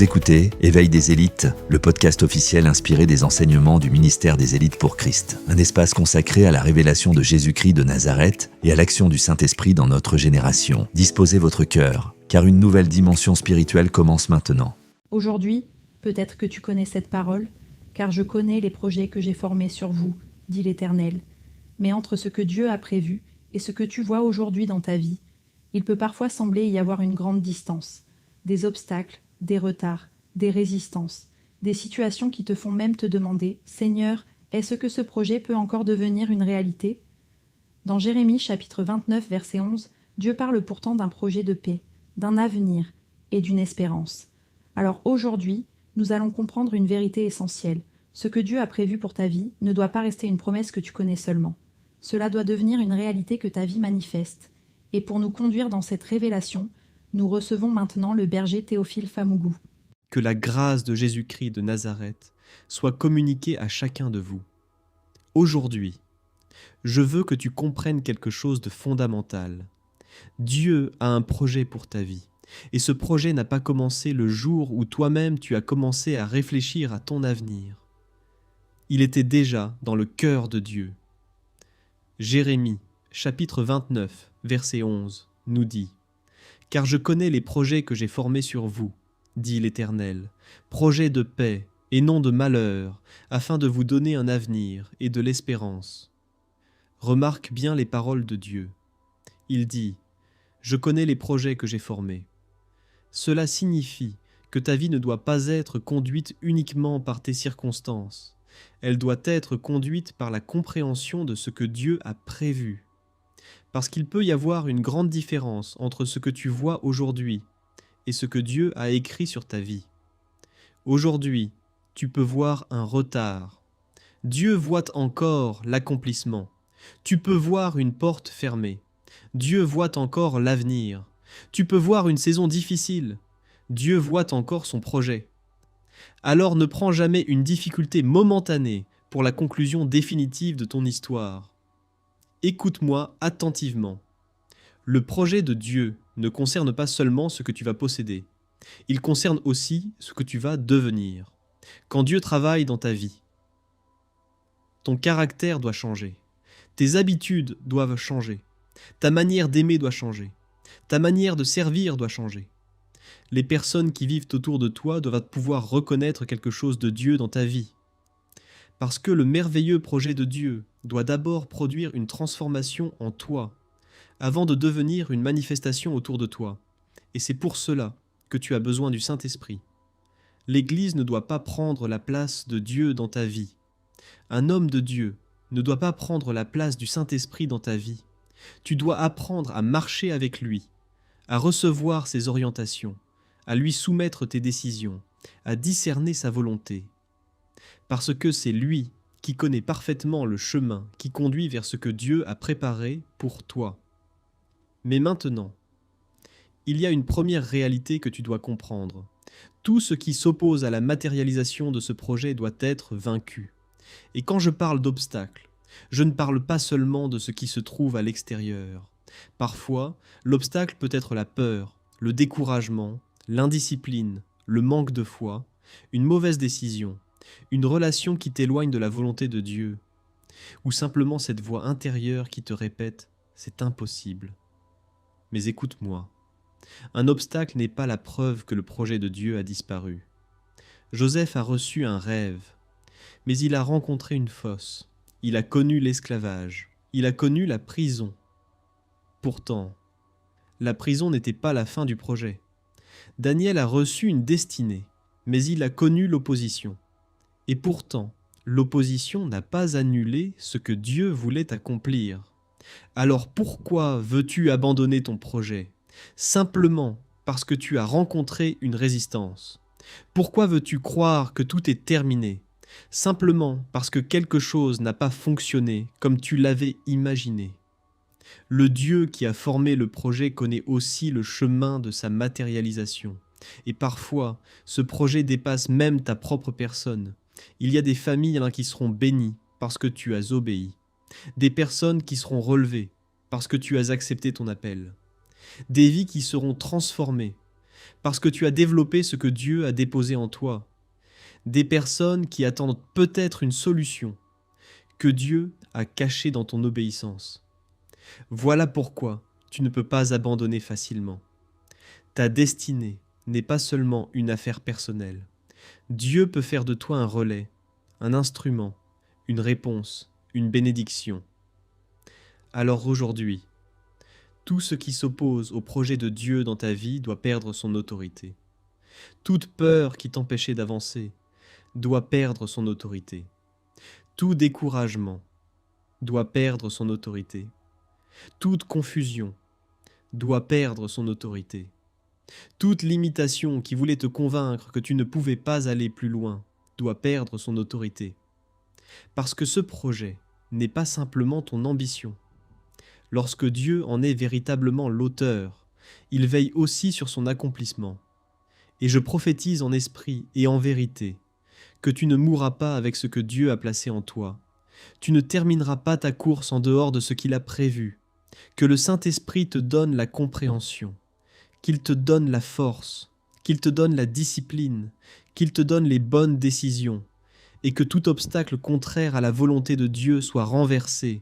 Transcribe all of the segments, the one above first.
Vous écoutez Éveil des élites, le podcast officiel inspiré des enseignements du ministère des élites pour Christ. Un espace consacré à la révélation de Jésus-Christ de Nazareth et à l'action du Saint-Esprit dans notre génération. Disposez votre cœur, car une nouvelle dimension spirituelle commence maintenant. Aujourd'hui, peut-être que tu connais cette parole, car je connais les projets que j'ai formés sur vous, dit l'Éternel. Mais entre ce que Dieu a prévu et ce que tu vois aujourd'hui dans ta vie, il peut parfois sembler y avoir une grande distance, des obstacles, des retards, des résistances, des situations qui te font même te demander « Seigneur, est-ce que ce projet peut encore devenir une réalité ?» Dans Jérémie chapitre 29 verset 11, Dieu parle pourtant d'un projet de paix, d'un avenir et d'une espérance. Alors aujourd'hui, nous allons comprendre une vérité essentielle. Ce que Dieu a prévu pour ta vie ne doit pas rester une promesse que tu connais seulement. Cela doit devenir une réalité que ta vie manifeste. Et pour nous conduire dans cette révélation, nous recevons maintenant le berger Théophile Famougou. Que la grâce de Jésus-Christ de Nazareth soit communiquée à chacun de vous. Aujourd'hui, je veux que tu comprennes quelque chose de fondamental. Dieu a un projet pour ta vie. Et ce projet n'a pas commencé le jour où toi-même tu as commencé à réfléchir à ton avenir. Il était déjà dans le cœur de Dieu. Jérémie, chapitre 29, verset 11, nous dit « Car je connais les projets que j'ai formés sur vous, dit l'Éternel, projets de paix et non de malheur, afin de vous donner un avenir et de l'espérance. » Remarque bien les paroles de Dieu. Il dit « Je connais les projets que j'ai formés. » Cela signifie que ta vie ne doit pas être conduite uniquement par tes circonstances. Elle doit être conduite par la compréhension de ce que Dieu a prévu. Parce qu'il peut y avoir une grande différence entre ce que tu vois aujourd'hui et ce que Dieu a écrit sur ta vie. Aujourd'hui, tu peux voir un retard. Dieu voit encore l'accomplissement. Tu peux voir une porte fermée. Dieu voit encore l'avenir. Tu peux voir une saison difficile. Dieu voit encore son projet. Alors ne prends jamais une difficulté momentanée pour la conclusion définitive de ton histoire. Écoute-moi attentivement. Le projet de Dieu ne concerne pas seulement ce que tu vas posséder. Il concerne aussi ce que tu vas devenir. Quand Dieu travaille dans ta vie, ton caractère doit changer. Tes habitudes doivent changer. Ta manière d'aimer doit changer. Ta manière de servir doit changer. Les personnes qui vivent autour de toi doivent pouvoir reconnaître quelque chose de Dieu dans ta vie. Parce que le merveilleux projet de Dieu doit d'abord produire une transformation en toi, avant de devenir une manifestation autour de toi. Et c'est pour cela que tu as besoin du Saint-Esprit. L'Église ne doit pas prendre la place de Dieu dans ta vie. Un homme de Dieu ne doit pas prendre la place du Saint-Esprit dans ta vie. Tu dois apprendre à marcher avec lui, à recevoir ses orientations, à lui soumettre tes décisions, à discerner sa volonté. Parce que c'est lui qui connaît parfaitement le chemin qui conduit vers ce que Dieu a préparé pour toi. Mais maintenant, il y a une première réalité que tu dois comprendre. Tout ce qui s'oppose à la matérialisation de ce projet doit être vaincu. Et quand je parle d'obstacles, je ne parle pas seulement de ce qui se trouve à l'extérieur. Parfois, l'obstacle peut être la peur, le découragement, l'indiscipline, le manque de foi, une mauvaise décision, une relation qui t'éloigne de la volonté de Dieu, ou simplement cette voix intérieure qui te répète « c'est impossible ». Mais écoute-moi, un obstacle n'est pas la preuve que le projet de Dieu a disparu. Joseph a reçu un rêve, mais il a rencontré une fosse. Il a connu l'esclavage. Il a connu la prison. Pourtant, la prison n'était pas la fin du projet. Daniel a reçu une destinée, mais il a connu l'opposition. Et pourtant, l'opposition n'a pas annulé ce que Dieu voulait accomplir. Alors pourquoi veux-tu abandonner ton projet ? Simplement parce que tu as rencontré une résistance. Pourquoi veux-tu croire que tout est terminé ? Simplement parce que quelque chose n'a pas fonctionné comme tu l'avais imaginé. Le Dieu qui a formé le projet connaît aussi le chemin de sa matérialisation. Et parfois, ce projet dépasse même ta propre personne. Il y a des familles qui seront bénies parce que tu as obéi. Des personnes qui seront relevées parce que tu as accepté ton appel. Des vies qui seront transformées parce que tu as développé ce que Dieu a déposé en toi. Des personnes qui attendent peut-être une solution que Dieu a cachée dans ton obéissance. Voilà pourquoi tu ne peux pas abandonner facilement. Ta destinée n'est pas seulement une affaire personnelle. Dieu peut faire de toi un relais, un instrument, une réponse, une bénédiction. Alors aujourd'hui, tout ce qui s'oppose au projet de Dieu dans ta vie doit perdre son autorité. Toute peur qui t'empêchait d'avancer doit perdre son autorité. Tout découragement doit perdre son autorité. Toute confusion doit perdre son autorité. Toute limitation qui voulait te convaincre que tu ne pouvais pas aller plus loin doit perdre son autorité. Parce que ce projet n'est pas simplement ton ambition. Lorsque Dieu en est véritablement l'auteur, il veille aussi sur son accomplissement. Et je prophétise en esprit et en vérité que tu ne mourras pas avec ce que Dieu a placé en toi. Tu ne termineras pas ta course en dehors de ce qu'il a prévu. Que le Saint-Esprit te donne la compréhension, qu'il te donne la force, qu'il te donne la discipline, qu'il te donne les bonnes décisions, et que tout obstacle contraire à la volonté de Dieu soit renversé.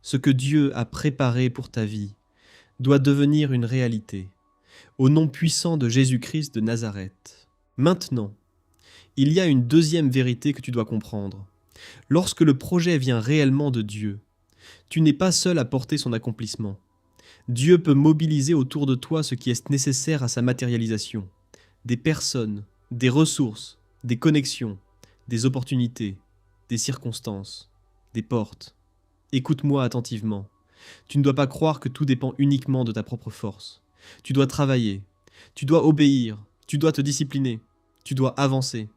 Ce que Dieu a préparé pour ta vie doit devenir une réalité, au nom puissant de Jésus-Christ de Nazareth. Maintenant, il y a une deuxième vérité que tu dois comprendre. Lorsque le projet vient réellement de Dieu, tu n'es pas seul à porter son accomplissement. Dieu peut mobiliser autour de toi ce qui est nécessaire à sa matérialisation. Des personnes, des ressources, des connexions, des opportunités, des circonstances, des portes. Écoute-moi attentivement. Tu ne dois pas croire que tout dépend uniquement de ta propre force. Tu dois travailler, tu dois obéir, tu dois te discipliner, tu dois avancer.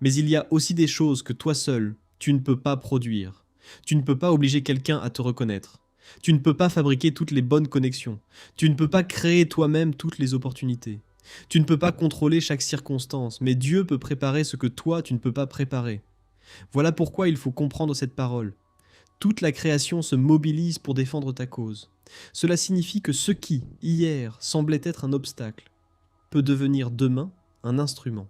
Mais il y a aussi des choses que toi seul, tu ne peux pas produire. Tu ne peux pas obliger quelqu'un à te reconnaître. Tu ne peux pas fabriquer toutes les bonnes connexions. Tu ne peux pas créer toi-même toutes les opportunités. Tu ne peux pas contrôler chaque circonstance, mais Dieu peut préparer ce que toi, tu ne peux pas préparer. Voilà pourquoi il faut comprendre cette parole. Toute la création se mobilise pour défendre ta cause. Cela signifie que ce qui, hier, semblait être un obstacle, peut devenir demain un instrument.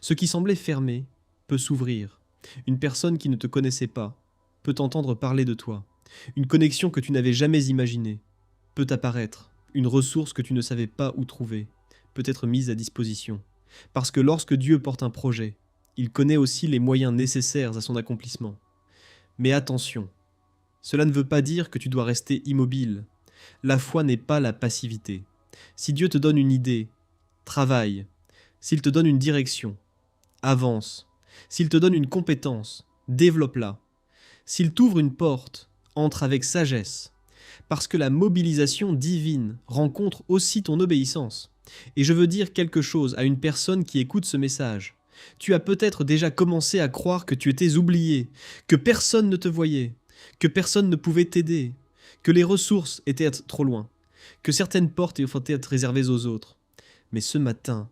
Ce qui semblait fermé peut s'ouvrir. Une personne qui ne te connaissait pas peut entendre parler de toi. Une connexion que tu n'avais jamais imaginée peut apparaître. Une ressource que tu ne savais pas où trouver peut être mise à disposition. Parce que lorsque Dieu porte un projet, il connaît aussi les moyens nécessaires à son accomplissement. Mais attention, cela ne veut pas dire que tu dois rester immobile. La foi n'est pas la passivité. Si Dieu te donne une idée, travaille. S'il te donne une direction, avance. S'il te donne une compétence, développe-la. S'il t'ouvre une porte, entre avec sagesse. Parce que la mobilisation divine rencontre aussi ton obéissance. Et je veux dire quelque chose à une personne qui écoute ce message. Tu as peut-être déjà commencé à croire que tu étais oublié, que personne ne te voyait, que personne ne pouvait t'aider, que les ressources étaient trop loin, que certaines portes étaient être réservées aux autres. Mais ce matin,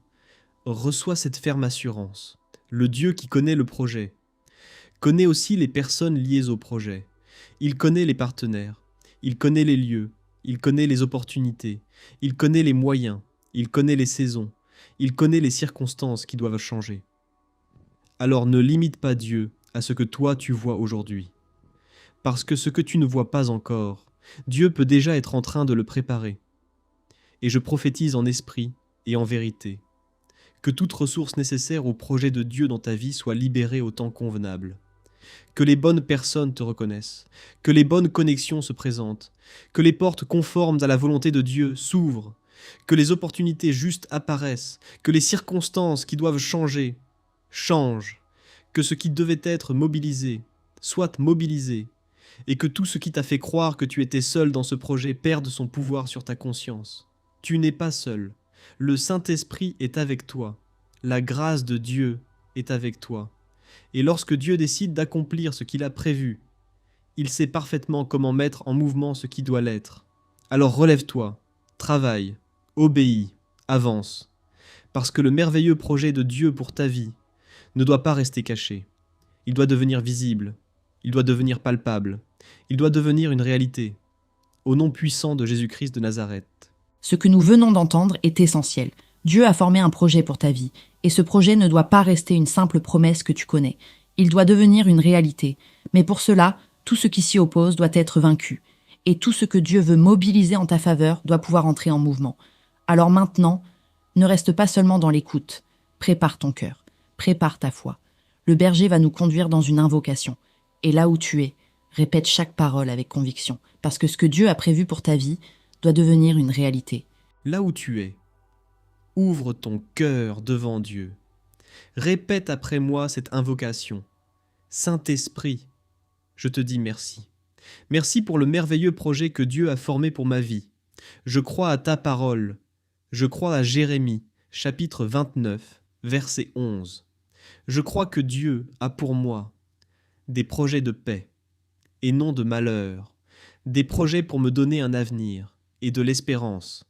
reçois cette ferme assurance. Le Dieu qui connaît le projet connaît aussi les personnes liées au projet. Il connaît les partenaires, il connaît les lieux, il connaît les opportunités, il connaît les moyens, il connaît les saisons, il connaît les circonstances qui doivent changer. Alors ne limite pas Dieu à ce que toi tu vois aujourd'hui. Parce que ce que tu ne vois pas encore, Dieu peut déjà être en train de le préparer. Et je prophétise en esprit et en vérité que toute ressource nécessaire au projet de Dieu dans ta vie soit libérée au temps convenable. Que les bonnes personnes te reconnaissent, que les bonnes connexions se présentent, que les portes conformes à la volonté de Dieu s'ouvrent, que les opportunités justes apparaissent, que les circonstances qui doivent changer, changent, que ce qui devait être mobilisé soit mobilisé, et que tout ce qui t'a fait croire que tu étais seul dans ce projet perde son pouvoir sur ta conscience. Tu n'es pas seul. Le Saint-Esprit est avec toi. La grâce de Dieu est avec toi. Et lorsque Dieu décide d'accomplir ce qu'il a prévu, il sait parfaitement comment mettre en mouvement ce qui doit l'être. Alors relève-toi, travaille, obéis, avance. Parce que le merveilleux projet de Dieu pour ta vie ne doit pas rester caché. Il doit devenir visible. Il doit devenir palpable. Il doit devenir une réalité. Au nom puissant de Jésus-Christ de Nazareth. Ce que nous venons d'entendre est essentiel. Dieu a formé un projet pour ta vie, et ce projet ne doit pas rester une simple promesse que tu connais. Il doit devenir une réalité. Mais pour cela, tout ce qui s'y oppose doit être vaincu. Et tout ce que Dieu veut mobiliser en ta faveur doit pouvoir entrer en mouvement. Alors maintenant, ne reste pas seulement dans l'écoute. Prépare ton cœur, prépare ta foi. Le berger va nous conduire dans une invocation. Et là où tu es, répète chaque parole avec conviction, parce que ce que Dieu a prévu pour ta vie doit devenir une réalité. Là où tu es, ouvre ton cœur devant Dieu. Répète après moi cette invocation. Saint-Esprit, je te dis merci. Merci pour le merveilleux projet que Dieu a formé pour ma vie. Je crois à ta parole. Je crois à Jérémie, chapitre 29, verset 11. Je crois que Dieu a pour moi des projets de paix et non de malheur, des projets pour me donner un avenir et de l'espérance.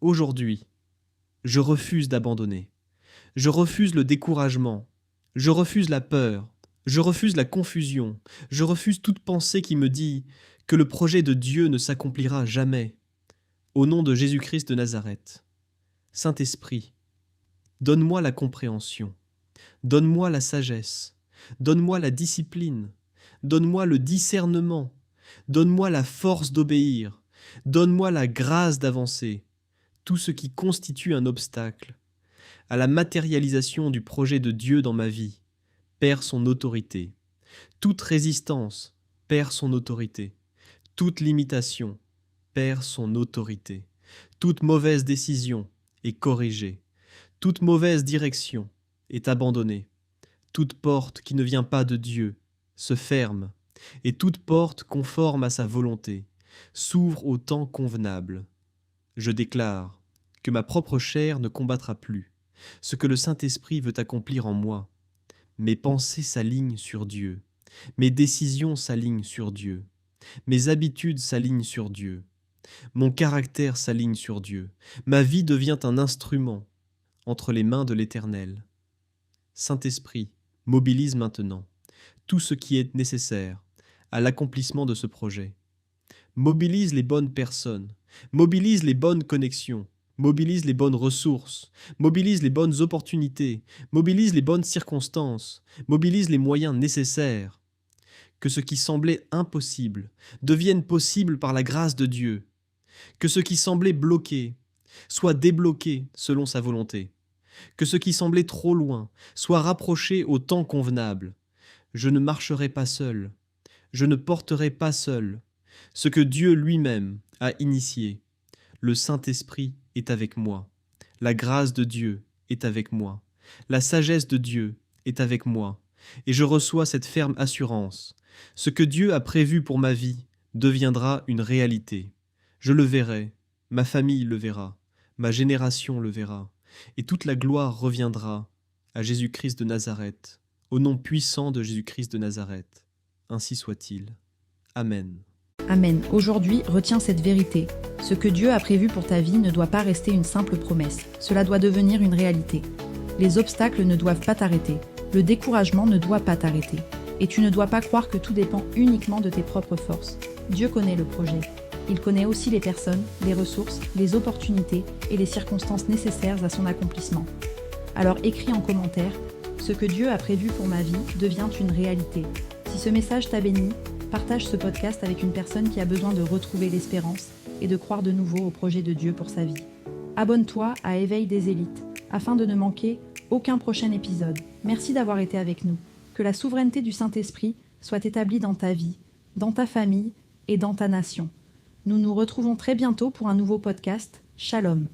Aujourd'hui, je refuse d'abandonner. Je refuse le découragement. Je refuse la peur. Je refuse la confusion. Je refuse toute pensée qui me dit que le projet de Dieu ne s'accomplira jamais. Au nom de Jésus-Christ de Nazareth, Saint-Esprit, donne-moi la compréhension. Donne-moi la sagesse. Donne-moi la discipline. Donne-moi le discernement. Donne-moi la force d'obéir. Donne-moi la grâce d'avancer. Tout ce qui constitue un obstacle à la matérialisation du projet de Dieu dans ma vie perd son autorité. Toute résistance perd son autorité. Toute limitation perd son autorité. Toute mauvaise décision est corrigée. Toute mauvaise direction est abandonnée. Toute porte qui ne vient pas de Dieu se ferme, et toute porte conforme à sa volonté s'ouvre au temps convenable. Je déclare que ma propre chair ne combattra plus ce que le Saint-Esprit veut accomplir en moi. Mes pensées s'alignent sur Dieu, mes décisions s'alignent sur Dieu, mes habitudes s'alignent sur Dieu, mon caractère s'aligne sur Dieu, ma vie devient un instrument entre les mains de l'Éternel. Saint-Esprit, mobilise maintenant tout ce qui est nécessaire à l'accomplissement de ce projet. Mobilise les bonnes personnes, mobilise les bonnes connexions, mobilise les bonnes ressources, mobilise les bonnes opportunités, mobilise les bonnes circonstances, mobilise les moyens nécessaires. Que ce qui semblait impossible devienne possible par la grâce de Dieu. Que ce qui semblait bloqué soit débloqué selon sa volonté. Que ce qui semblait trop loin soit rapproché au temps convenable. Je ne marcherai pas seul, je ne porterai pas seul ce que Dieu lui-même a initié. Le Saint-Esprit est avec moi, la grâce de Dieu est avec moi, la sagesse de Dieu est avec moi, et je reçois cette ferme assurance. Ce que Dieu a prévu pour ma vie deviendra une réalité. Je le verrai, ma famille le verra, ma génération le verra, et toute la gloire reviendra à Jésus-Christ de Nazareth, au nom puissant de Jésus-Christ de Nazareth. Ainsi soit-il. Amen. Amen. Aujourd'hui, retiens cette vérité. Ce que Dieu a prévu pour ta vie ne doit pas rester une simple promesse. Cela doit devenir une réalité. Les obstacles ne doivent pas t'arrêter. Le découragement ne doit pas t'arrêter. Et tu ne dois pas croire que tout dépend uniquement de tes propres forces. Dieu connaît le projet. Il connaît aussi les personnes, les ressources, les opportunités et les circonstances nécessaires à son accomplissement. Alors écris en commentaire « Ce que Dieu a prévu pour ma vie devient une réalité ». Si ce message t'a béni, partage ce podcast avec une personne qui a besoin de retrouver l'espérance et de croire de nouveau au projet de Dieu pour sa vie. Abonne-toi à Éveil des élites afin de ne manquer aucun prochain épisode. Merci d'avoir été avec nous. Que la souveraineté du Saint-Esprit soit établie dans ta vie, dans ta famille et dans ta nation. Nous nous retrouvons très bientôt pour un nouveau podcast. Shalom.